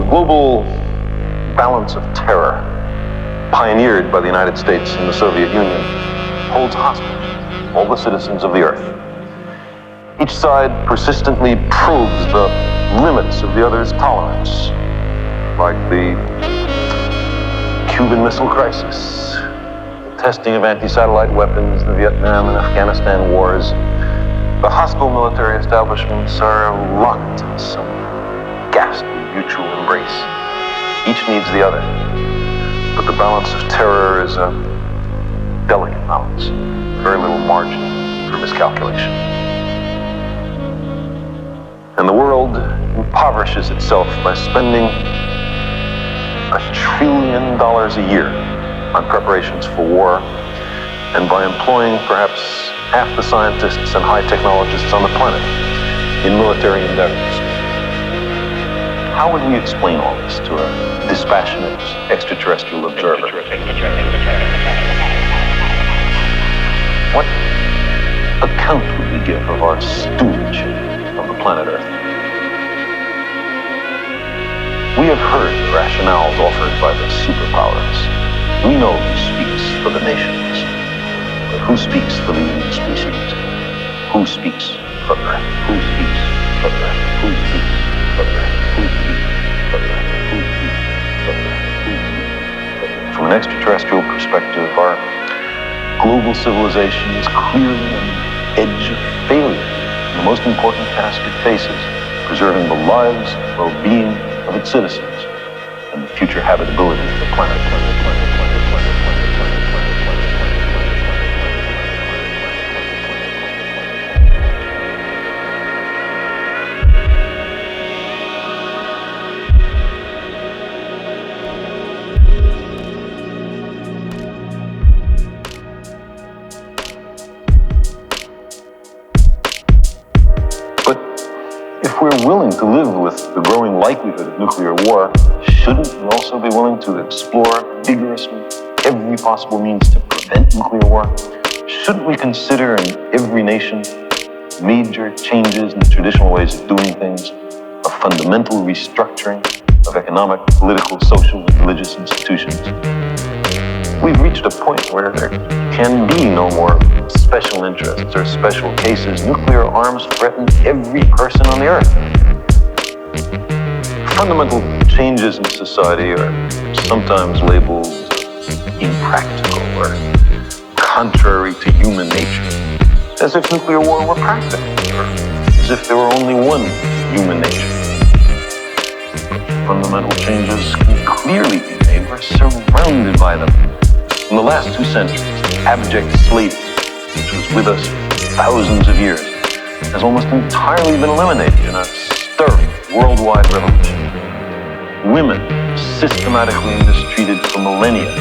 global balance of terror, pioneered by the United States and the Soviet Union, holds hostage all the citizens of the Earth. Each side persistently probes the limits of the other's tolerance, like the Cuban Missile Crisis, the testing of anti-satellite weapons, the Vietnam and Afghanistan wars. The hostile military establishments are locked in some ghastly mutual embrace. Each needs the other, but the balance of terror is a delicate balance, very little margin for miscalculation. And the world impoverishes itself by spending $1 trillion a year on preparations for war, and by employing perhaps half the scientists and high technologists on the planet in military endeavors. How would we explain all this to a dispassionate extraterrestrial observer? What account would we give of our stewardship of the planet Earth? We have heard the rationales offered by the superpowers. We know who speaks for the nations, but who speaks for the human species? Who speaks for Earth? Who speaks for Earth? Who speaks for Earth? Who speaks for Earth? Who speaks for Earth? Who speaks for Earth? From an extraterrestrial perspective, our global civilization is clearly on the edge of failure. The most important task it faces, preserving the lives and well-being of its citizens and the future habitability of the planet. If we're willing to live with the growing likelihood of nuclear war, shouldn't we also be willing to explore vigorously every possible means to prevent nuclear war? Shouldn't we consider in every nation major changes in the traditional ways of doing things, a fundamental restructuring of economic, political, social, and religious institutions? We've reached a point where there can be no more special interests or special cases. Nuclear arms threaten every person on the Earth. Fundamental changes in society are sometimes labeled impractical or contrary to human nature, as if nuclear war were practical, or as if there were only one human nature. Fundamental changes can clearly be made. We're surrounded by them. In the last 2 centuries, abject slavery, which was with us for thousands of years, has almost entirely been eliminated in a stirring worldwide revolution. Women, systematically mistreated for millennia,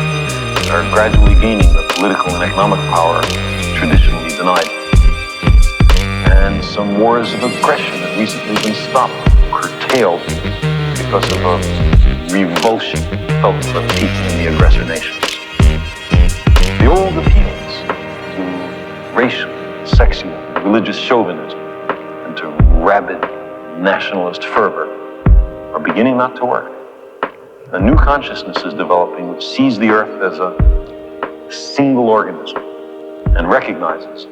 are gradually gaining the political and economic power traditionally denied. And some wars of aggression have recently been stopped, curtailed, because of a revulsion felt by people in the aggressor nations. The old appeals to racial, sexual, religious chauvinism and to rabid nationalist fervor are beginning not to work. A new consciousness is developing which sees the Earth as a single organism and recognizes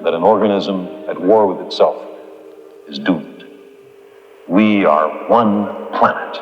that an organism at war with itself is doomed. We are one planet.